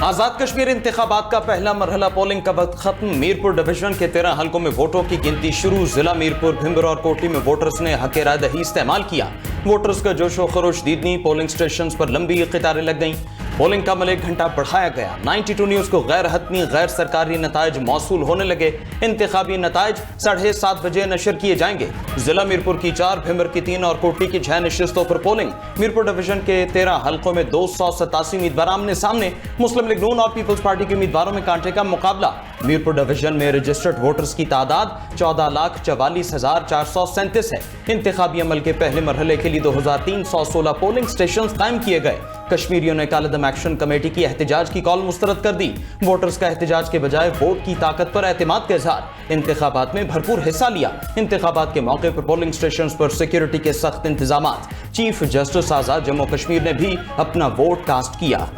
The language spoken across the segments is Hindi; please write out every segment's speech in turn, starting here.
आजाद कश्मीर इंतखाबात का पहला मरहला पोलिंग का वक्त खत्म। मीरपुर डिवीजन के 13 हलकों में वोटों की गिनती शुरू। जिला मीरपुर, भिंबर और कोटली में वोटर्स ने हक राय दही इस्तेमाल किया। वोटर्स का जोशो खरोश दीदनी। पोलिंग स्टेशन पर लंबी कतारें लग गईं। पोलिंग का अमल 1 घंटा बढ़ाया गया। 92 न्यूज को गैर हतमी गैर सरकारी नतायज मौसूल होने लगे। इंतखाबी नतायज 7:30 बजे नशर किए जाएंगे। जिला मीरपुर की 4, भिंबर की 3 और कोटली की 6 नशिस्तों पर पोलिंग। मीरपुर डिवीजन के 13 हलकों में 287 उम्मीदवार आमने सामने। मुस्लिम लीग नून और पीपल्स पार्टी के उम्मीदवारों में कांटे का मुकाबला। मीरपुर डिवीजन में रजिस्टर्ड वोटर्स की तादाद 14,44,437 है। इंतखाबी अमल के पहले मरहले के लिए 2316 पोलिंग स्टेशन कायम किए गए। कश्मीरियों ने कालेदम एक्शन कमेटी की एहतजाज की कॉल मुस्तरद कर दी। वोटर्स का एहतजाज के बजाय वोट की ताकत पर एतमाद का इजहार। इंतखाबात में भरपूर हिस्सा लिया। इंतखाबात के मौके पर पोलिंग स्टेशन पर सिक्योरिटी के सख्त इंतजामात। चीफ जस्टिस आजाद जम्मू कश्मीर ने भी अपना वोट कास्ट किया।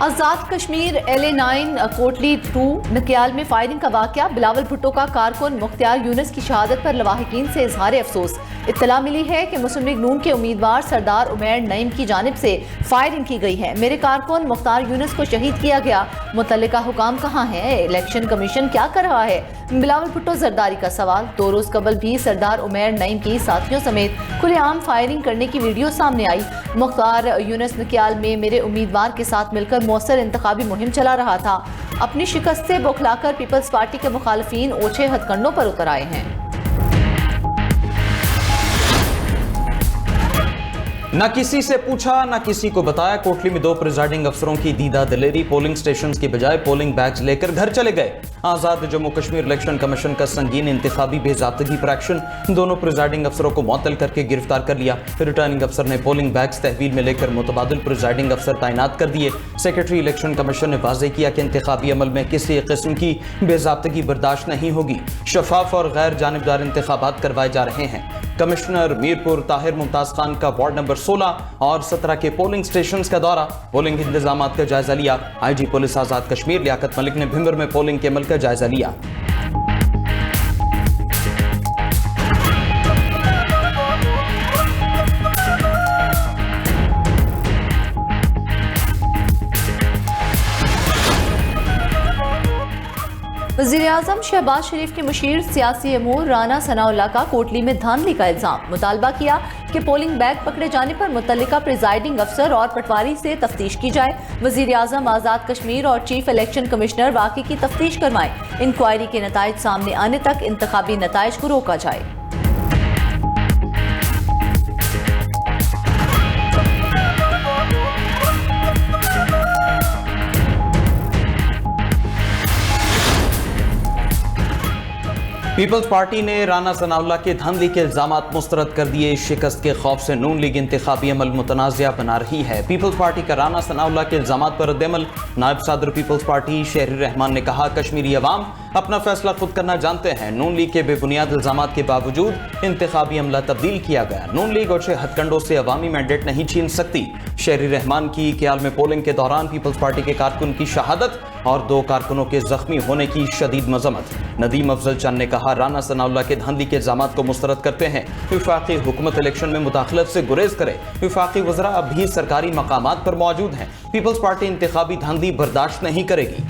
आजाद कश्मीर LA9 कोटली 2 नकियाल में फायरिंग का वाकया। बिलावल भुट्टो का कारकुन मुख्तियार यूनुस की शहादत पर लवाहिकीन से इजहार अफसोस। इत्तला मिली है कि मुस्लिम लीग नून के उम्मीदवार सरदार उमैर नईम की जानिब से फायरिंग की गई है। मेरे कारकुन मुख्तार यूनुस को शहीद किया गया। मुतल्लिका हुकाम कहाँ है? इलेक्शन कमीशन क्या कर रहा है? बिलावल भुट्टो जरदारी का सवाल। 2 रोज कबल भी सरदार उमैर नईम की साथियों समेत खुलेआम फायरिंग करने की वीडियो सामने आई। मुख्तार यूनुस नकियाल में मेरे उम्मीदवार के साथ मिलकर मौसर इंतखाबी मुहिम चला रहा था। अपनी शिकस्त से बौखलाकर पीपल्स पार्टी के मुखालिफिन ओछे हथकंडों पर उतर आए हैं। न किसी से पूछा न किसी को बताया। कोटली में 2 प्रिजाइडिंग अफसरों की दीदा दिलेरी। पोलिंग स्टेशन की बजाय पोलिंग बैग्स लेकर घर चले गए। आजाद जम्मू कश्मीर इलेक्शन कमीशन का संगीन इंतखाबी बेजाबतगी पर एक्शन। दोनों प्रिजाइडिंग अफसरों को मुअत्तल करके गिरफ्तार कर लिया। रिटर्निंग अफसर ने पोलिंग बैग्स तहवील में लेकर मुतबादिल प्रिजाइडिंग अफसर तैनात कर दिए। सेक्रेटरी इलेक्शन कमीशन ने वाज़ेह किया कि इंतखाबी अमल में किसी किस्म की बेजाबतगी बर्दाश्त नहीं होगी। शफाफ और गैर जानिबदार इंतखाबात करवाए जा रहे हैं। कमिश्नर मीरपुर ताहिर मुमताज खान का वार्ड नंबर 16 और 17 के पोलिंग स्टेशन का दौरा। पोलिंग इंतजामात का जायजा लिया। IG पुलिस आजाद कश्मीर लियाकत मलिक ने भिंबर में पोलिंग के अमल का जायजा लिया। वज़ीर-ए-आज़म शहबाज शरीफ के मुशीर सियासी अमूर राना सनाउल्लाह का कोटली में धांधली का इल्जाम। मुतालबा किया कि पोलिंग बैग पकड़े जाने पर मुतल्लिका प्रिजाइडिंग अफसर और पटवारी से तफ्तीश की जाए। वज़ीर-ए-आज़म आज़ाद कश्मीर और चीफ इलेक्शन कमिश्नर वाक़ई की तफ्तीश करवाएं। इंक्वायरी के नताइज सामने आने तक इंतखाबी नताइज को रोका जाए। पीपल्स पार्टी ने राना सनाउल्लाह के धांधली के इल्जामात मुस्तरद कर दिए। शिकस्त के खौफ से नून लीग इंतखाबी अमल मुतनाज़िया बना रही है। पीपल्स पार्टी का राना सनाउल्लाह के इल्जामात पर रद्द-ए-अमल। नायब सदर पीपल्स पार्टी शहरी रहमान ने कहा, कश्मीरी अवाम अपना फैसला खुद करना जानते हैं। नून लीग के बेबुनियाद इल्जामात के बावजूद इंतखाबी अमला तब्दील किया गया। नून लीग और हथकंडों से अवामी मैंडेट नहीं छीन सकती। शहरी रहमान की क्याल में पोलिंग के दौरान पीपल्स पार्टी के कारकुन की शहादत और 2 कारकुनों के जख्मी होने की शदीद मजम्मत। नदीम अफजल चंद ने कहा, राना सनाउल्लाह के धांधली के इल्जामात को मुस्तरद करते हैं। विफाकी हुकूमत इलेक्शन में मुदाखलत से गुरेज करे। विफाकी वज़रा अब भी सरकारी मकामात पर मौजूद हैं। पीपल्स पार्टी इंतखाबी धांधली बर्दाश्त नहीं करेगी।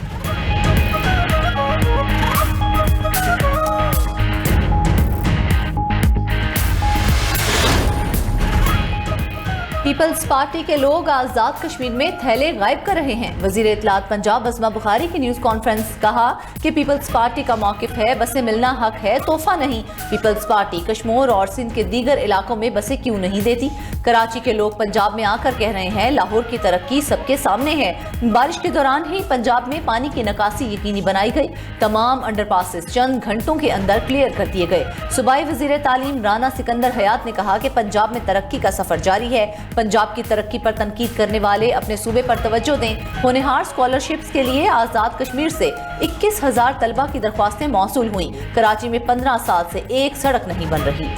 पीपल्स पार्टी के लोग आजाद कश्मीर में थैले गायब कर रहे हैं। वजीर इत्तलात पंजाब बसमा बुखारी की न्यूज कॉन्फ्रेंस कहा कि पीपल्स पार्टी का मौकिफ है बसें मिलना हक है, तोहफा नहीं। पीपल्स पार्टी कश्मीर और सिंध के दीगर इलाकों में बसें क्यों नहीं देती? कराची के लोग पंजाब में आकर कह रहे हैं लाहौर की तरक्की सबके सामने है। बारिश के दौरान ही पंजाब में पानी की निकासी यकीनी बनाई गई। तमाम अंडरपासेस चंद घंटों के अंदर क्लियर कर दिए गए। सूबाई वजीर तालीम राना सिकंदर हयात ने कहा कि पंजाब में तरक्की का सफर जारी है। पंजाब की तरक्की पर तनकीद करने वाले अपने सूबे पर तवज्जो दें। होनहार स्कॉलरशिप्स के लिए आजाद कश्मीर से 21,000 तलबा की दरख्वास्तें मौसूल हुई। कराची में 15 साल से एक सड़क नहीं बन रही।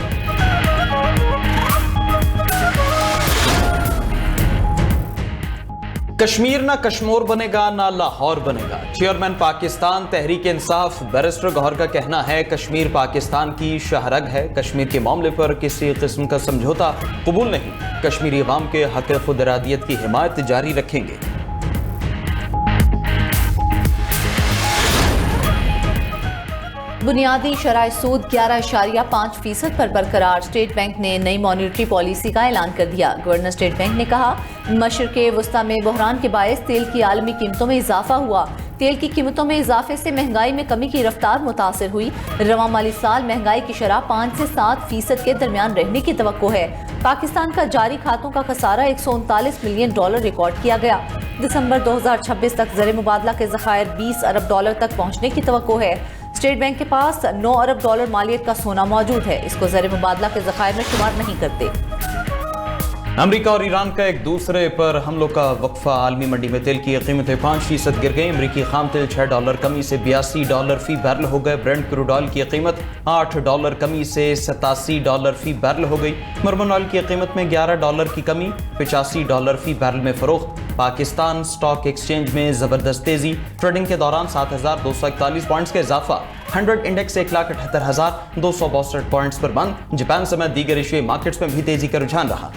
कश्मीर ना कश्मीर बनेगा ना लाहौर बनेगा। चेयरमैन पाकिस्तान तहरीक इंसाफ बैरिस्टर गौहर का कहना है, कश्मीर पाकिस्तान की शहरग है। कश्मीर के मामले पर किसी किस्म का समझौता कबूल नहीं। कश्मीरी अवाम के हक खुद इरादियत की हिमायत जारी रखेंगे। बुनियादी शराय सूद 11.5% पर बरकरार। स्टेट बैंक ने नई मॉनिटरी पॉलिसी का ऐलान कर दिया। गवर्नर स्टेट बैंक ने कहा, मशरिक़े वस्ता में बहरान के बायस तेल की आलमी कीमतों में इजाफा हुआ। तेल की कीमतों में इजाफे से महंगाई में कमी की रफ्तार मुतासिर हुई। रवां माली साल महंगाई की शरह 5 से 7% के दरमियान रहने की तवक्को है। पाकिस्तान का जारी खातों का खसारा $139 मिलियन रिकॉर्ड किया गया। दिसंबर 2026 तक ज़र मुबादला के ज़खायर $20 अरब तक पहुँचने की तवक्को है। स्टेट बैंक के पास $9 अरब मालियत का सोना मौजूद है। इसको ज़र मुबादला के ज़खायर में शुमार नहीं करते। अमेरिका और ईरान का एक दूसरे पर हमलों का वक्फा। आलमी मंडी में तेल की कीमतें 5% गिर गई। अमेरिकी खाम तेल $6 कमी से $82 फी बैरल हो गए। ब्रेंट क्रूड ऑयल की कीमत $8 कमी से $87 फी बैरल हो गई। मरमन ऑयल की कीमत में $11 की कमी, $85 फी बैरल में फरोख्त। पाकिस्तान स्टॉक एक्सचेंज में जबरदस्त तेजी। ट्रेडिंग के दौरान 7,241 पॉइंट्स का इजाफा। 100 इंडेक्स 1,78,262 पॉइंट्स पर बंद। जापान समेत दीगर एशियाई मार्केट्स में भी तेजी का रुझान रहा।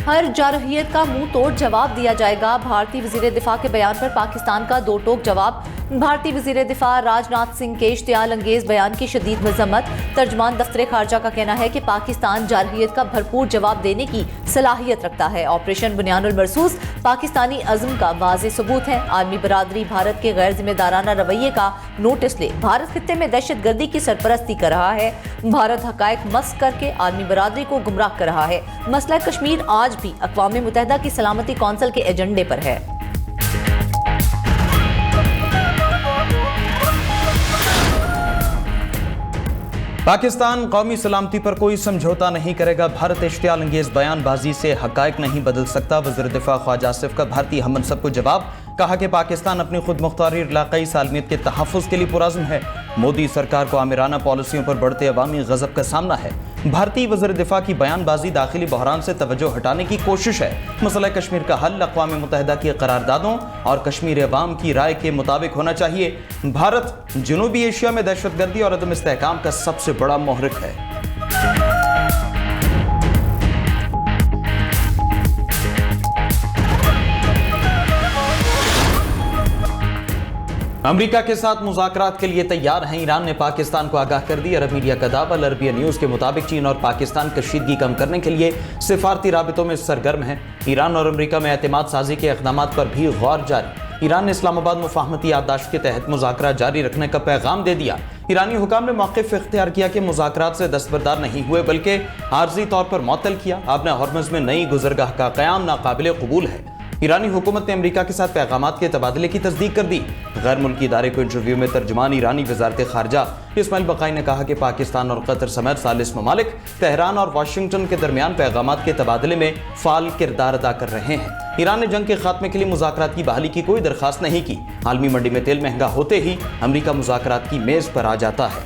हर जारहियत का मुंह तोड़ जवाब दिया जाएगा। भारतीय वजीर दिफा के बयान पर पाकिस्तान का दो टोक जवाब। भारतीय वजीर दिफा राजनाथ सिंह के इश्तियाल अंगेज बयान की शदीद मजम्मत। तर्जमान दफ्तर खारजा का कहना है कि पाकिस्तान जारहियत का भरपूर जवाब देने की सलाहियत रखता है। ऑपरेशन बुनियानुल मरसूस पाकिस्तानी अज़्म का वाज़ेह सबूत है। आलमी बरादरी भारत के गैर जिम्मेदाराना रवैये का नोटिस ले। भारत खित्ते में दहशतगर्दी की सरपरस्ती कर रहा है। भारत हकायक मस्क करके आलमी बरादरी को गुमराह कर रहा है। मसला कश्मीर आज भी अक़वाम मुत्तहिदा की सलामती कौंसिल के एजेंडे पर है। पाकिस्तान कौमी सलामती पर कोई समझौता नहीं करेगा। भारत इश्तियाल अंगेज बयानबाजी से हकायक नहीं बदल सकता। वज़ीर दिफा ख्वाजा आसिफ का भारतीय हम मनसब को जवाब। कहा कि पाकिस्तान अपनी खुद मुख्तारी इलाक़ाई सालमियत के तहफ़्फ़ुज़ के लिए पुरज़्म है। मोदी सरकार को आमिराना पॉलिसियों पर बढ़ते अवामी गज़ब का सामना है। भारतीय वज़ीर दिफा की बयानबाजी दाखिली बहरान से तवज्जो हटाने की कोशिश है। मसला कश्मीर का हल अक़वाम मुत्तहिदा की करारदादों और कश्मीर अवाम की राय के मुताबिक होना चाहिए। भारत जनूबी एशिया में दहशतगर्दी और अदम इस्तेहकाम का सबसे बड़ा मोहरिक है। अमेरिका के साथ मुज़ाकरात के लिए तैयार हैं। ईरान ने पाकिस्तान को आगाह कर दी। अरब मीडिया का दावा। अल अरबिया न्यूज़ के मुताबिक चीन और पाकिस्तान कशीदगी कम करने के लिए सिफारती राबितों में सरगर्म है। ईरान और अमेरिका में एतमाद साजी के इक़दामात पर भी गौर जारी। ईरान ने इस्लामाबाद मुफाहमती याददाश्त के तहत मुज़ाकरा जारी रखने का पैगाम दे दिया। ईरानी हुकाम ने मौक़िफ़ इख्तियार किया कि मुज़ाकरात से दस्तबरदार नहीं हुए बल्कि आर्जी तौर पर मुअत्तल किया। आपने हॉर्मुज़ में नई गुज़रगाह का क़याम नाकाबिल कबूल है। ईरानी हुकूमत ने अमेरिका के साथ पैगामात के तबादले की तस्दीक कर दी। गैर मुल्की इदारे को इंटरव्यू में तर्जुमान ईरानी वज़ारत ख़ारजा इस्माइल बक़ाई ने कहा कि पाकिस्तान और कतर समेत 40 ममालिक तेहरान और वाशिंगटन के दरमियान पैगामात के तबादले में फ़ाल किरदार अदा कर रहे हैं। ईरान ने जंग के खात्मे के लिए मुज़ाकरात की बहाली की कोई दरख्वास्त नहीं की। आलमी मंडी में तेल महंगा होते ही अमेरिका मुज़ाकरात की मेज़ पर आ जाता है।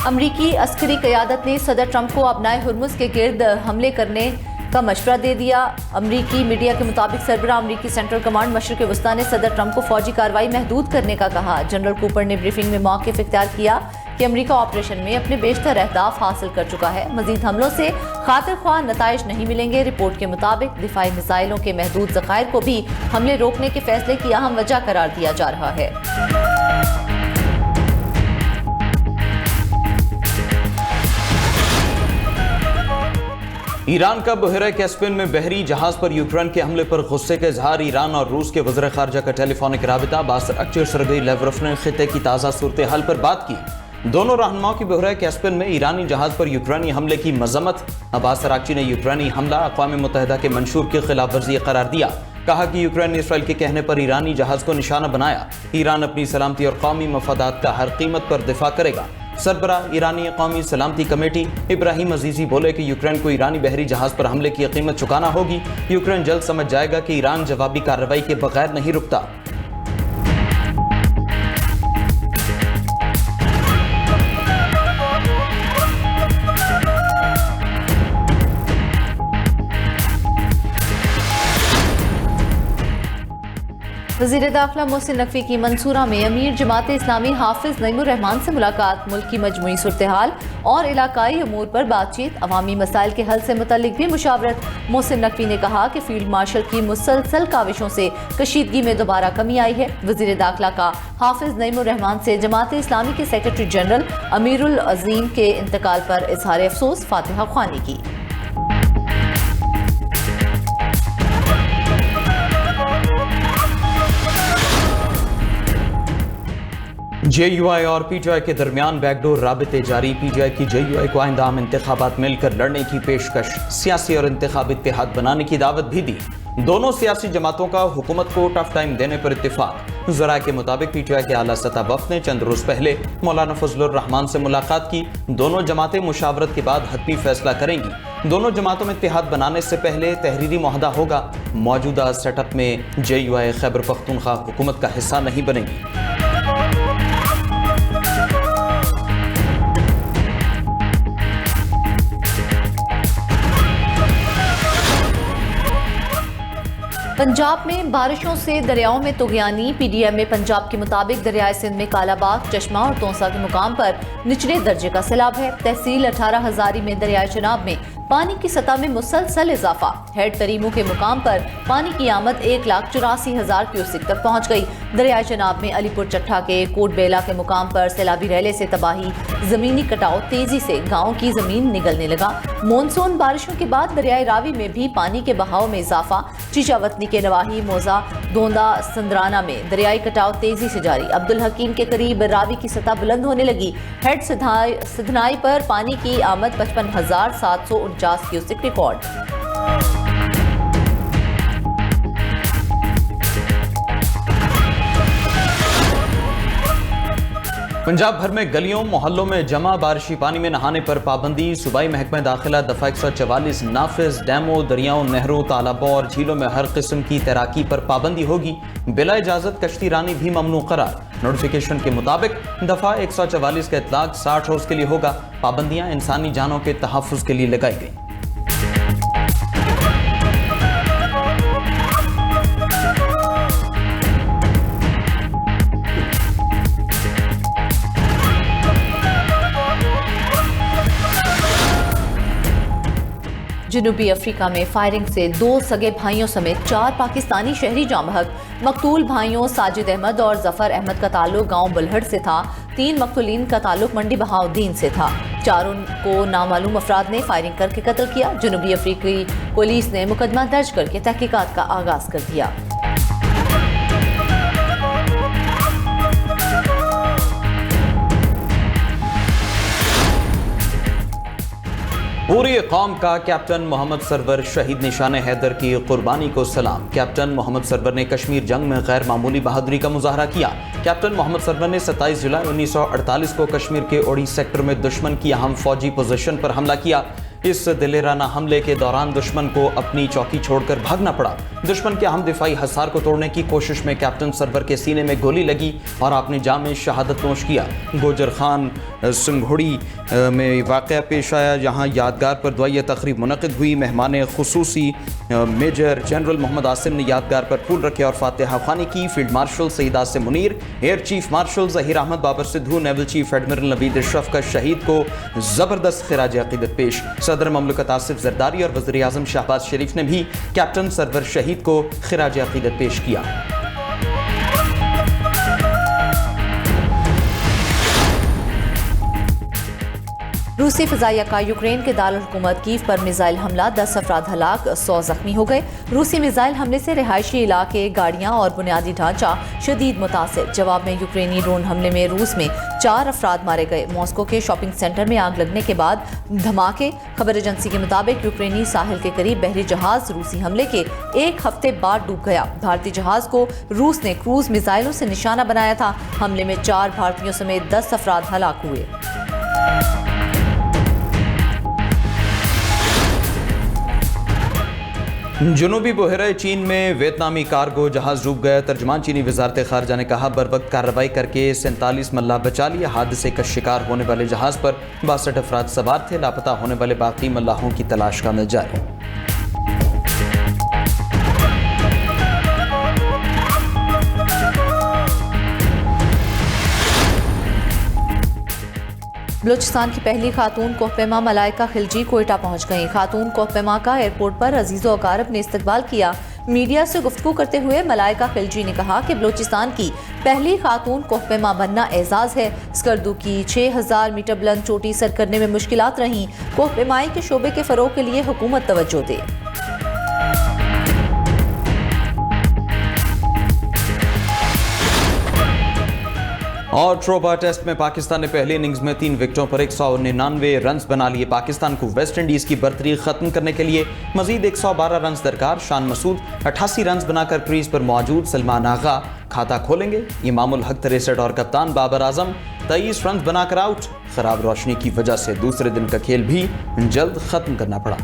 अमरीकी अस्करी क़यादत ने सदर ट्रंप को अपनाए हुर्मुज़ के गिर्द हमले करने का मशवरा दे दिया। अमरीकी मीडिया के मुताबिक सरबराह अमरीकी सेंट्रल कमांड मशरिक़ वस्ता ने सदर ट्रंप को फौजी कार्रवाई महदूद करने का कहा। जनरल कूपर ने ब्रीफिंग में मौक़िफ़ इख्तियार किया कि अमरीका ऑपरेशन में अपने बेशतर अहदाफ हासिल कर चुका है। मज़ीद हमलों से खातिर ख्वाह नताइज नहीं मिलेंगे। रिपोर्ट के मुताबिक दिफाई मिसाइलों के महदूद ज़खायर को भी हमले रोकने के फैसले की अहम वजह करार दिया जा रहा है। ईरान का बहरे कैस्पियन में बहरी जहाज पर यूक्रेन के हमले पर गुस्से का इजहार। ईरान और रूस के वज़ीर ख़ारजा का टेलीफोनिक राबिता। बासर अक्चर सरगई लेवरफ ने खित्ते की ताज़ा सूरत हाल पर बात की। दोनों रहनुमाओं की बहरे कैस्पियन में ईरानी जहाज पर यूक्रेनी हमले की मजम्मत। अब्बास अराक्ची ने यूक्रेनी हमला अक़वाम मुत्तहिदा के मंशूर की खिलाफ वर्जी करार दिया। कहा कि यूक्रेन ने इसराइल के कहने पर ईरानी जहाज को निशाना बनाया। ईरान अपनी सलामती और कौमी मफादात का हर कीमत पर दिफा करेगा। सरबरा ईरानी कौमी सलामती कमेटी इब्राहिम अजीजी बोले कि यूक्रेन को ईरानी बहरी जहाज पर हमले की कीमत चुकाना होगी। यूक्रेन जल्द समझ जाएगा कि ईरान जवाबी कार्रवाई के बगैर नहीं रुकता। वज़ीर दाखिला मोहसिन नकवी की मंसूरा में अमीर जमात इस्लामी हाफिज नईमुर रहमान से मुलाकात, मुल्क की मजमूई सूरत-ए-हाल और इलाकाई अमूर पर बातचीत, अवामी मसाइल के हल से मुतल्लिक भी मुशावरत। मोहसिन नकवी ने कहा कि फील्ड मार्शल की मुसलसल काविशों से कशीदगी में दोबारा कमी आई है। वज़ीर दाखिला का हाफिज नईमुर रहमान से जमात इस्लामी के सेक्रेटरी जनरल अमीरुल अजीम के इंतकाल पर इजहार अफसोस, फातिहा ख्वानी की। JUI और PTI के दरमियान बैकडोर राबिते जारी। PTI की JUI को आइंदा आम इंतखाबात मिलकर लड़ने की पेशकश, सियासी और इंतखाबी इत्तेहाद बनाने की दावत भी दी। दोनों सियासी जमातों का हुकूमत को टफ टाइम देने पर इत्तेफाक। ज़राए के मुताबिक PTI के आला सतह वफ़द ने चंद रोज पहले मौलाना फजलुर रहमान से मुलाकात की। दोनों जमातें मुशावरत के बाद हतमी फैसला करेंगी। दोनों जमातों में इत्तेहाद बनाने से पहले तहरीरी मुआहदा होगा। मौजूदा सेटअप में JUI खैबर पख्तूनख्वा हुकूमत का हिस्सा नहीं बनेगी। पंजाब में बारिशों से दरियाओं में तुगयानी। PDM में पंजाब के मुताबिक दरियाए सिंध में कालाबाग, चश्मा और तोंसा के मुकाम पर निचले दर्जे का सैलाब है। तहसील 18 हजारी में दरियाए चनाब में पानी की सतह में मुसलसल इजाफा। हेड तरीमू के मुकाम पर पानी की आमद 1,84,000 क्यूसिक तक पहुंच गई। दरियाए चनाब में अलीपुर चट्ठा के कोटबेला के मुकाम पर सैलाबी रैले से तबाही, जमीनी कटाव, तेजी से गाँव की जमीन निगलने लगा। मानसून बारिशों के बाद दरियाए रावी में भी पानी के बहाव में इजाफा। चीचावतनी के नवाही मौजा, दोंदा, संदराना में दरियाई कटाव तेजी से जारी। अब्दुल हकीम के करीब रावी की सतह बुलंद होने लगी। हेड सिधनाई पर पानी की आमद 55,749 क्यूसिक रिकॉर्ड। पंजाब भर में गलियों मोहल्लों में जमा बारिशी पानी में नहाने पर पाबंदी। सूबाई महकमा दाखिला दफा 144 नाफिज डैमों, दरियाओं, नहरों, तालाबों और झीलों में हर किस्म की तैराकी पर पाबंदी होगी। बिला इजाजत कश्ती रानी भी ममनू करार। नोटिफिकेशन के मुताबिक दफा 144 का इतलाक 60 रोज के लिए होगा। पाबंदियां इंसानी जानों के तहफ़्फ़ुज़ के लिए लगाई गई। जनूबी अफ्रीका में फायरिंग से 2 सगे भाइयों समेत 4 पाकिस्तानी शहरी जाँ बहक। मकतूल भाइयों साजिद अहमद और जफर अहमद का ताल्लुक गांव बुलहड़ से था। 3 मकतूलीन का ताल्लुक मंडी बहाउद्दीन से था। चारों को नामालूम अफराद ने फायरिंग करके कत्ल किया। जनूबी अफ्रीकी पुलिस ने मुकदमा दर्ज करके तहकीकात का आगाज कर दिया। पूरी कौम का कैप्टन मोहम्मद सरवर शहीद निशान हैदर की कुर्बानी को सलाम। कैप्टन मोहम्मद सरवर ने कश्मीर जंग में गैर मामूली बहादुरी का मुजाहरा किया। कैप्टन मोहम्मद सरवर ने 27 जुलाई 1948 को कश्मीर के ओडी सेक्टर में दुश्मन की अहम फौजी पोजीशन पर हमला किया। इस दिलेराना हमले के दौरान दुश्मन को अपनी चौकी छोड़कर भागना पड़ा। दुश्मन के अहम दिफाई हसार को तोड़ने की कोशिश में कैप्टन सरवर के सीने में गोली लगी और आपने जाम में शहादत नोश किया। गोजर खान सिंघोड़ी में वाक़या पेश आया, जहाँ यादगार पर दुआई तकरीब मुनक़िद हुई। मेहमान खुसूसी मेजर जनरल मोहम्मद आसिम ने यादगार पर फूल रखे और फातिहा ख्वानी की। Field marshal Syed Asim Munir, air chief marshal Zaheer Ahmed Babar Sidhu, naval chief admiral Naveed Ashraf का शहीद को ज़बरदस्त खिराज अक़ीदत पेश। सदर ममलकत आसिफ जरदारी और वज़ीर आज़म शहबाज शरीफ ने भी कैप्टन सरवर शहीद को खिराज अक़ीदत पेश किया। रूसी फ़िज़ाइया का यूक्रेन के दारुल हुकूमत कीव पर मिसाइल हमला, 10 अफराद हलाक, 100 जख्मी हो गए। रूसी मिसाइल हमले से रिहायशी इलाके, गाड़ियाँ और बुनियादी ढांचा शदीद मुतासिर। जवाब में यूक्रेनी ड्रोन हमले में रूस में 4 अफराद मारे गए। मॉस्को के शॉपिंग सेंटर में आग लगने के बाद धमाके। खबर एजेंसी के मुताबिक यूक्रेनी साहिल के करीब बहरी जहाज रूसी हमले के 1 हफ्ते बाद डूब गया। भारतीय जहाज को रूस ने क्रूज मिसाइलों से निशाना बनाया था। हमले में 4 भारतीयों समेत 10 अफराद हलाक हुए। जनूबी बहरे चीन में वियतनामी कार्गो जहाज डूब गया। तर्जमान चीनी वजारत खारजा ने कहा, बरवक्त कार्रवाई करके 47 मल्लाह बचा लिए। हादसे का शिकार होने वाले जहाज पर 62 अफराद सवार थे। लापता होने वाले बाकी मल्लाहों की तलाश का अमल जारी। बलूचिस्तान की पहली खातून कोहपेमा मलाइका खिलजी कोयटा पहुंच गईं। खातून कोहपेमा का एयरपोर्ट पर अजीज़ो अकारब ने इस्तकबाल किया। मीडिया से गुफ्तगू करते हुए मलाइका खिलजी ने कहा कि बलूचिस्तान की पहली खातून कोहपेमा बनना एजाज है। स्कर्दू की 6000 मीटर बुलंद चोटी सर करने में मुश्किलात रहीं। कोहपेमाई के शोबे के फरोग के लिए हुकूमत तवज्जो दे। और ट्रोबा टेस्ट में पाकिस्तान ने पहली इनिंग्स में 3 विकेटों पर 199 रन बना लिए। पाकिस्तान को वेस्ट इंडीज की बर्तरी खत्म करने के लिए मजीद 112 रन दरकार। शान मसूद 88 रन बनाकर क्रीज पर मौजूद। सलमान आगा खाता खोलेंगे। इमामुल हक 63 और कप्तान बाबर आजम 23 रन बनाकर आउट। खराब रोशनी की वजह से दूसरे दिन का खेल भी जल्द खत्म करना पड़ा।